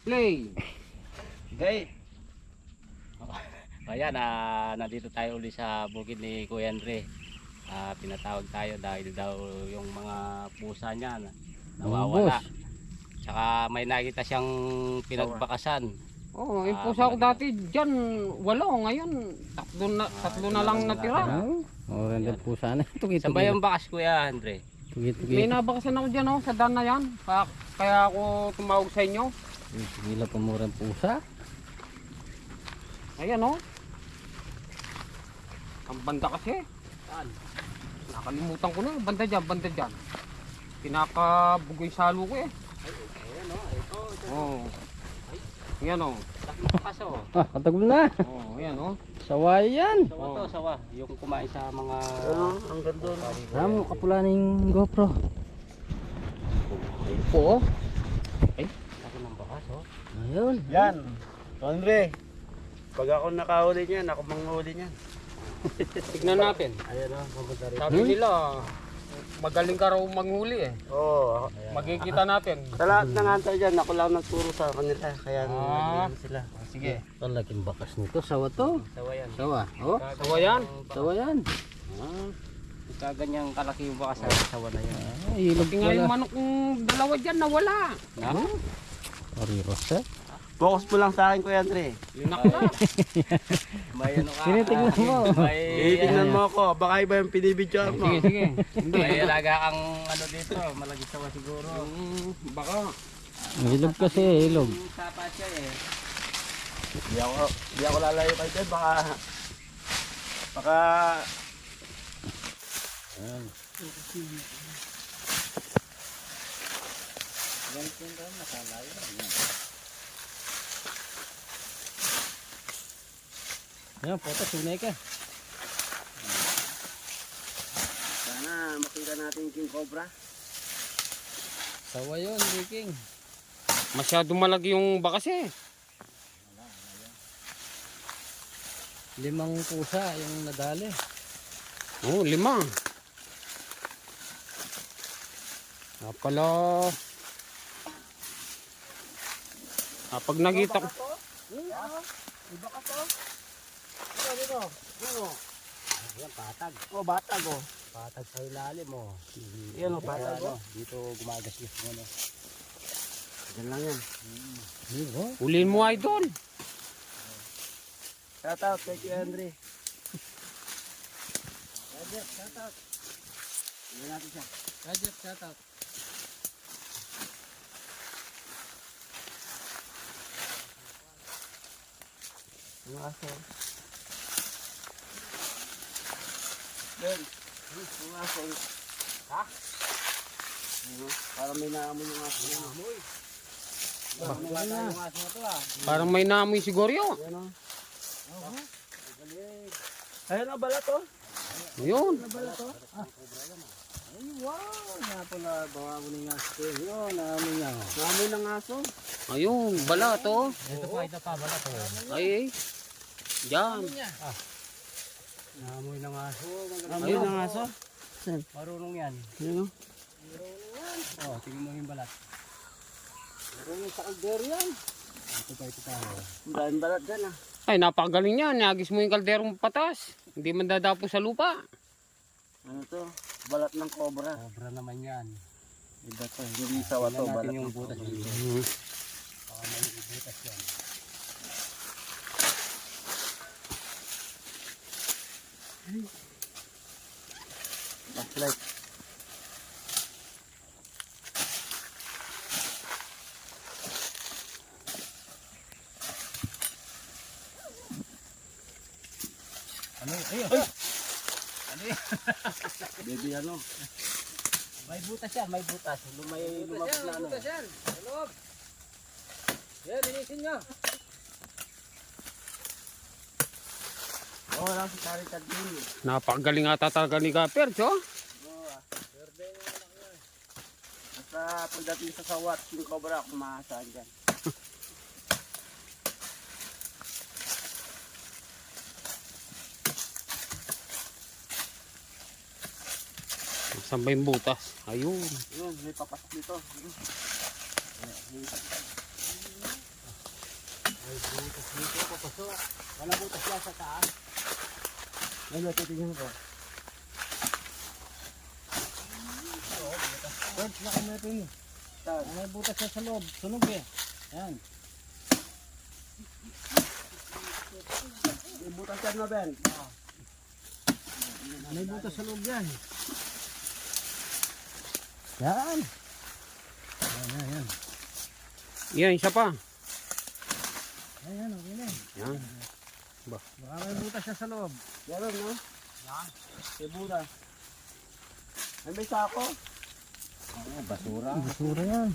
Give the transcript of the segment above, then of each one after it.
Play. Okay. Ayan, nandito tayo uli sa bukid ni Kuya Andre. Pinatawag tayo dahil daw yung mga pusa niya nawawala. Tsaka may nakita siyang pinagbakasan. Oh, yung pusa ko dati dyan, walo. Ngayon, tatlo na lang natira. Oh, random pusa na. Saan ba yung bakas, Kuya Andre? May nabakasan ako dyan, sa daan na yan. Kaya ako tumawag sa inyo. Gila pa murang pusa. Ayan, ang banda kasi. Saan? Nakalimutan ko na, banda dyan. Pinakabugoy salo ko eh. Ayan ito. Oh. Ayan Tatlong bakas Katagol na. ayan Sawa yan. Sawa to, sawa. Yung kumain sa mga... ang ganda. Ramo, kapula ng GoPro. Ayun po. Laki ng bakas Ayun. Yan. Andre, pag ako nakahuli niyan, ako manghuli niyan. Tignan natin. Ayan mabuta rin. Sabi nila, magaling ka raw manghuli eh. Oo. Makikita natin. Sa lahat ng answer dyan, ako lang nagturo sa kanila. Kaya nagiging sila. Sige. Ang laking bakas nito. Sawa to. Sawa yan. Sawa. Oh, Sawa yan. sawa yan. Kaganyang kalaki yung bakas sa sawa na yan. Ilog Pati nga yung manok kong dalawa dyan nawala. Oriros eh. Focus mo lang sa akin, Kuya Andre. Linakla. May ano ka? Tinitingnan mo. Tingnan mo ako. Baka iba yung pinibidyo mo. Sige. Hindi. May alaga kang ano dito, malagi sawa siguro. Baka. Ilog kasi, ilog. Sapa siya eh. Di ako lalayo kayo dyan. Baka... Ayan, potas, sunay ka. Sana makita natin yung King Cobra. Sawa yun, Viking. Masyado malaki yung bakas eh. 5 pusa yung nadali. Oh, 5. Pala. Pag nakita ko. Ayan, patag. Oh, batag oh. Patag sa ilalim mo. Yan oh, batag oh. Dito gumagasgas mo no. Diyan lang yan. Ulihin mo idol. Shout out kay Kuya Andre. Shout out. Hindi natin siya. Rajat, shout out. Ang aso. Ben, ang aso. Ha? Parang may naamoy yung aso. Naamoy. Parang may naamoy siguro yun. Ayan o. Ayan o, balat o. Ayun. Ay, wow. Nga pala, bawa ko na yung aso. Yun, naamoy niya. Naamoy ng aso. Ayun, balat oh. Ito pa balat Ay. Diyan. Naamoy ng aso. Naamoy ng aso. Marunong yan. Ayan o. Oh, tingin mo yung balat. Marunong sa kalder yan. Ito pa. Ang daming balat dyan ah. Ay, napakagaling niya. Niagis mo yung kalderong patas. Hindi man dadapo sa lupa. Ano to? Balat ng cobra. Sobra naman yan. Iba to. Hindi sawa to. Tingnan Balat natin yung ng butas cobra. dito. Baka may butas yan. Flashlight. Ano? Ayun. Ano yan? Baby ano? May butas yan, may butas. May lumabas na ano. yan. Sa loob. Yan, linisin nyo. Oo, wala si Caritad din. Napakagaling ata talaga ni Gaper, jo. Basta pagdating sa sawat, yung cobra, kumakasaan dyan. Saan ba yung butas? Ayun. Yun, may papasok dito. butas dito, papasok. Wala butas yan sa taas. Ano, titignan ko. Pwede, laki na ito yun. May butas yan sa loob. Sunog eh. Yan. May butas yan na, Ben. May butas sa loob yan. Yan. Yan. Yan, isa pa. Ayan, okay na. Yan. Baka may butas siya sa loob. Meron, no? Yan. May butas. Ay, may sako. Basura. Basura yan.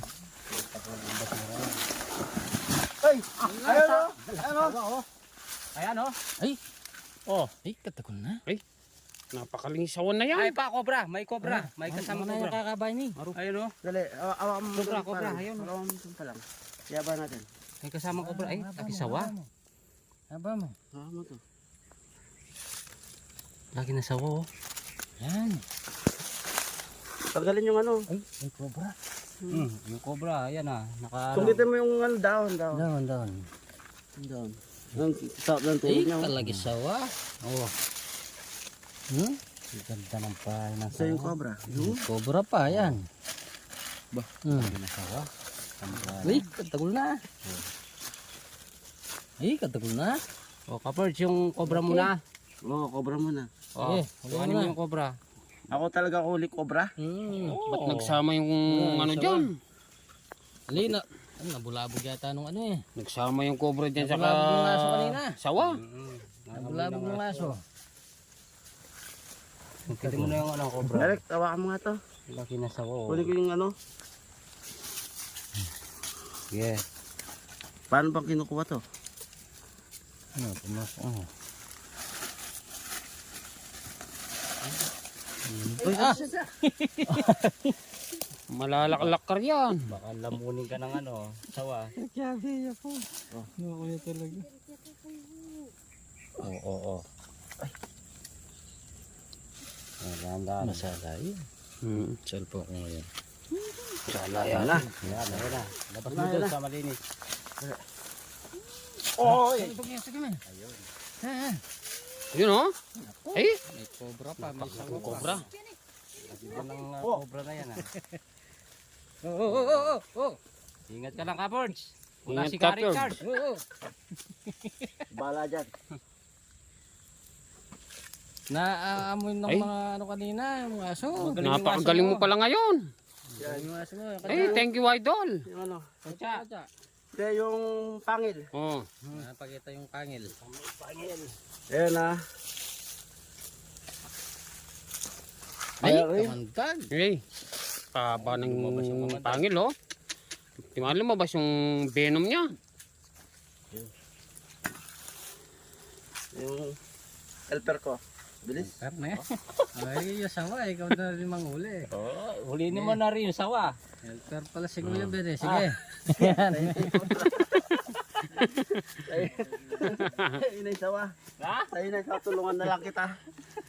Ay! Ayan, o! Ayan, o! Ayan oh. Ay, katakol na. Napakalinsawan na yan. Ay pa, cobra. May cobra. May kasama Ano yung cobra. kakabay ni? Ayun oh. Dali, awa mo. Cobra, cobra, ayun. Awa mo pa lang. Yaba natin. May kasama cobra. Ay, laki sawa. Yaba mo. Ah, mo to. Laki na sawa oh. Yan. Tanggalin yung ano. Ay, may cobra. Yung cobra, ayan ah. Sungkitin mo yung ano, dahon. Down. Ang sarap ng tubig niya. Talagi sawa. Oo. Ganda ng pahay ng Sa yung cobra. Cobra pa, yan. Ba? Sawa. Ay, katagol na. Ay, katagol na. Oh, kapers, yung cobra muna. Oo, cobra muna. Oh, Eh, kuhanin mo yung cobra. Ako talaga huli cobra. Ba't nagsama yung ano sawa. dyan? Alina. Ay, nabulabog yata nung ano eh. Nagsama yung cobra dyan sa Nabulabog ng aso kanina. sawa. Nabulabog ng aso. Pwede mo na yung ano, cobra. Derek, tawakan mo nga to. Laki na sawa oh. Huli ko yung ano. Yeah. Paano bang kinukuha to? Ano, pumasok. Uy, ah! Malalaklak ka yan. Baka lamunin ka ng ano, sawa. Sabi ako. Nakuya talaga. Oo. Dahan-dahan. Masala yun. Cellphone ko ngayon. Sala yan na. Yan, ayun na. Labas mo doon sa malinis. Oh, sige man. Ayun. Yun oh. Ay, May cobra pa, may sawa pa. cobra. Yan ang cobra na yan ah. Oh. Ingat ka lang kapers. Wala Ingat si ka, Gary Perd. Charles. Bala dyan. Naaamoy ng Ay. mga ano kanina, mga aso. Napakagaling mo pala ngayon. Yung aso mo. Ay, thank you, idol. Yung ano. Kutsa. Hindi, yung pangil. Oh. Napakita yung kangil. Ayan na. Ay, Ay. kamandag. Hey. Paba ng pangil oh. Timali mo ba yung venom niya? Yung helper ko. Bilis. Karne. Ay, yung sawa, ikaw na rin manghuli. Oh, huliin mo na rin yung sawa. Helper pala si Kuya Ben eh. Sige. Yan. Ayun na yung sawa. Ha? Ayun na yung sawa. Tulungan na lang kita.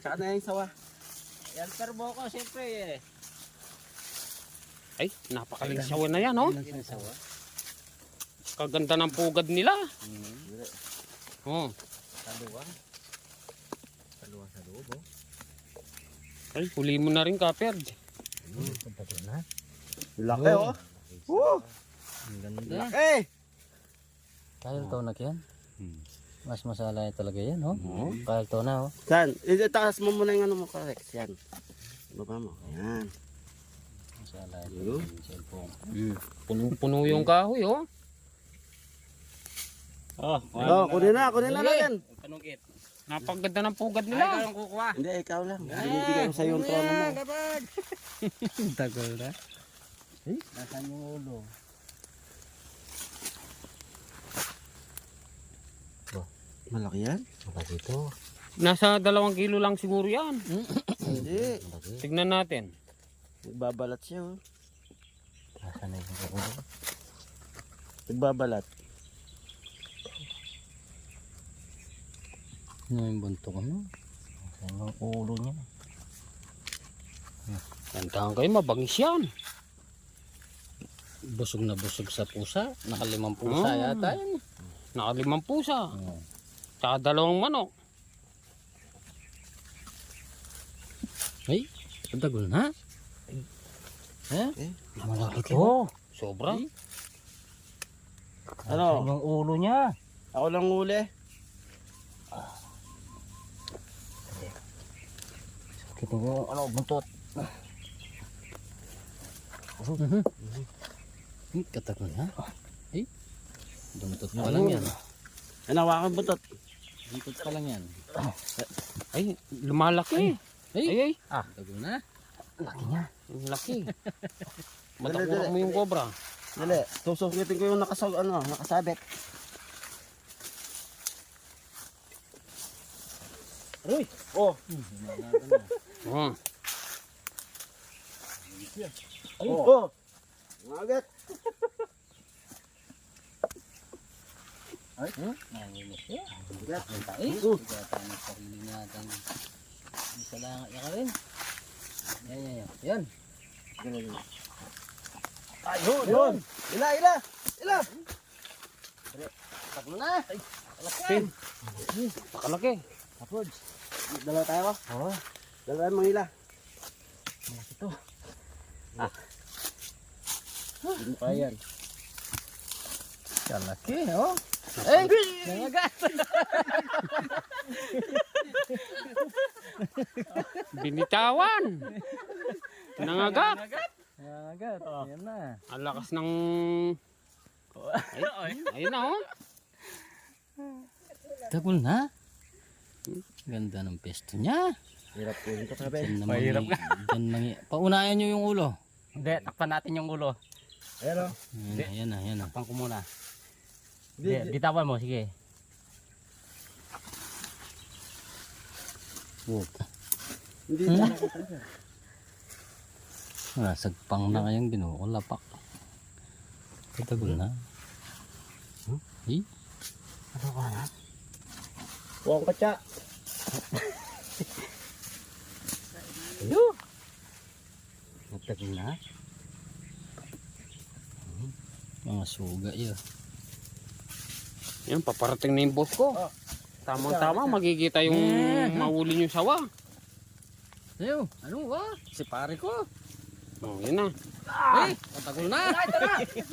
Saan na yung sawa? Yan perbo ko siyempre eh. Ay, napakalinsawan na yan oh. Yung sawa. Kaganda ng pugad nila. Oh. Kaluwa sa loob oh. Ay, huli mo na rin kaperd. Laki oh. Woo! Ang ganda. Laki! Kyle Tonak yan. Mas masala talaga yan, oh. Kyle Tonak, oh. Saan? Itaas mo muna yung ano mo, Rex. Yan. Baba mo. Yan. Masala Yo. yung cellphone. Puno-puno yung kahoy oh. Oh, Oh, kunin na natin. panungkit. Napakaganda ng pugad Ay, nila. ikaw ang kukuha. Hindi, ikaw lang. Binibigay ko sa yung trono mo. Tagal na. Eh, nasaan yung ulo? Malaki yan? Malaki ito. Nasa 2 kilo lang siguro yan. Hindi. Tignan natin. Nagbabalat siya oh. Nasaan na yung ulo? Nagbabalat. Ano yung buntok ano? Nasaan yung ulo niya? Tantahan kayo, mabangis yan. Busog na busog sa pusa. Nakalimang pusa yata yan. Nakalimang pusa. Oo. Tsaka 2 manok. Ay, patagol na. Malaki to. Sobra. Ano? Ang ulo niya. Ako lang huli. Kita ko, buntot. Katagol na. Ay, buntot pa lang yan. Ano, hawakan butot. Buntot pa lang yan. Ay, lumalaki. Ay. Katagol na. Laki niya. Ang laki. Matakurak mo yung cobra. Dali, susukitin ko yung nakasabit. Uy! Oh! Oh. Ay, oh! Magat! Nanginis siya. Magat! Ay, Oh! gata ng sarili niya. Isa lang ka rin. Yan. Ayun! Yun! Ila! Katagol na. Pin. Pakalaki. Kapod! Dalawa tayo ba? Oo. Dalawa yung mga ila. Ito. Hindi mo kaya yan. Kalaki, oh. Ay! Nangagat. Binitawan. Nangagat. Nangagat. Yan na. Ang lakas ng... Ayun na oh. Tagol na. Ganda ng pesto niya. Hirap ko yung katabi. Mahirap ka. Paunayan nyo yung ulo. Hindi, takpan natin yung ulo. Ayan o. Ayan na. Takpan ko muna. Hindi, bitawan mo, sige. Hindi Sagpang na kayang binukulapak. Tagol na. Eh? Huwag ka tsa. Tagol na. Mga suga yun. Yan, paparating na yung boss ko. Tamang-tama, magkikita yung mahuli yung sawa. Ayaw, ano ba? Si pare ko. Oh, yun na. Ay, tagol na.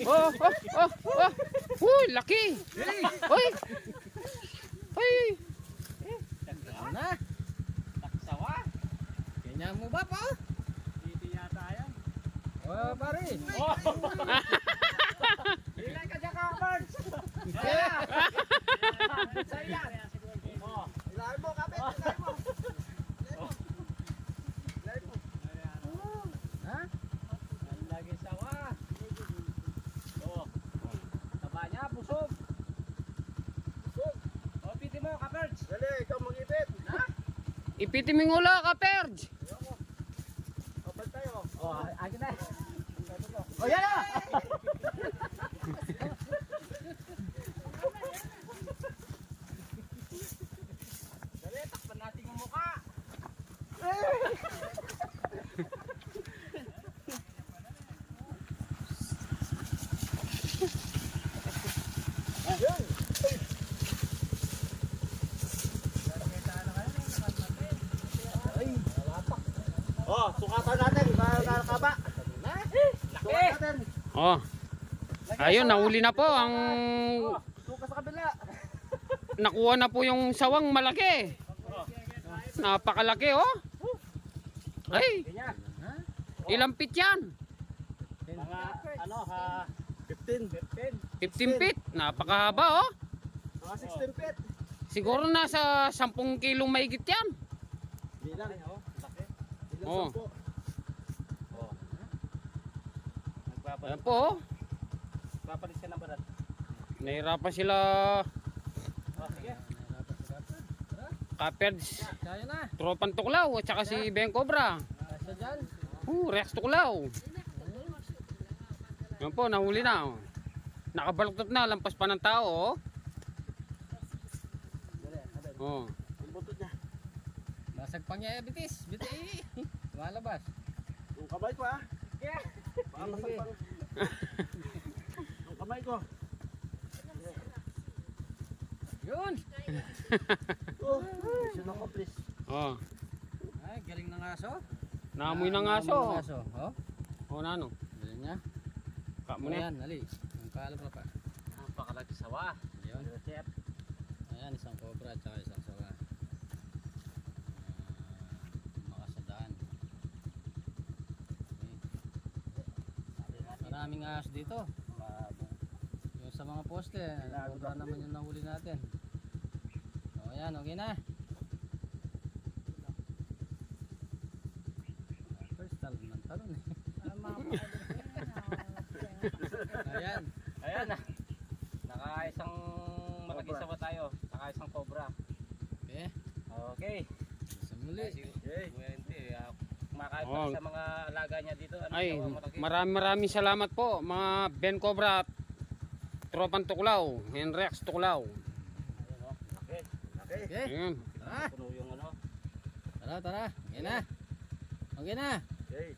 Oh. Uy, laki. Uy. Tagol na. Taksawa. Ganyan mo ba pa? Hindi yata yan. Oh, pare. Ilan ka dyan ka, Birds? Ilahin mo, kapit. Ilahin mo. Ha? Ang lagi sawa. Oo. Taba niya, busog. O, piti mo, ka-Birds. Dali, ikaw mag-ipit. Ipitin mo yung ula ka, Perge. Kapal tayo. O, agad na. O, yan na! Dali, takpan natin yung mukha. Oh, sukatan natin. Nakakaba. Sukat natin. Oh. Ayun, nahuli na po ang Suka sa kabila. nakuha na po yung sawang malaki. Napakalaki oh. Ay, ilang feet yan? Mga, 15. 15 feet. Napakahaba oh. Mga 16 feet. Siguro nasa 10 kilong mahigit yan. Hindi lang. Laki. Ilang Oh. 10. Ayan po oh. Papalis ka ng barat. Nahirapan sila O, sige. Kaperds, Kaya na. Tropan Tuklaw at saka si Ben Cobra. Asa dyan? Rex Tuklaw. Yan po, nahuli na oh. Nakabaluktot na, lampas pa ng tao oh. Oh. Ang butot niya. Masagpang niya, bitis. Bitis. Malabas. Yung kamay ko ah. Baka masagpang. Yung kamay ko. Yun! Oh, listen ako, please. Oh, Ay, galing ng aso. naamoy ng aso. Naamoy ng aso. Oh, Oh, nano. galing niya. Ka mo na. Ayan, ali. Ang paalam na pa. Napakalaki sawa. Yun. Ayan, isang cobra at saka isang sawa. Makasadaan. Okay. Maraming ahas dito. Yung sa mga poste, cobra naman yung nahuli natin. O ayan, okay na. First talon ng talon eh. Ayan. Ayan na. Naka-isang malaking sawa tayo. Naka-isang cobra. Okay. Okay. Sa muli. Kumakain Oh. pa sa mga alaga niya dito. Ano, Ay, sawa malaki. maraming salamat po mga Ben Cobra at Tropang Tuklaw, Henrex Tuklaw. Ayan, oh. Okay. Okay. Okay. Ayun. Tara. Puno yung ano. Tara, tara. Okay na. Okay na. Okay.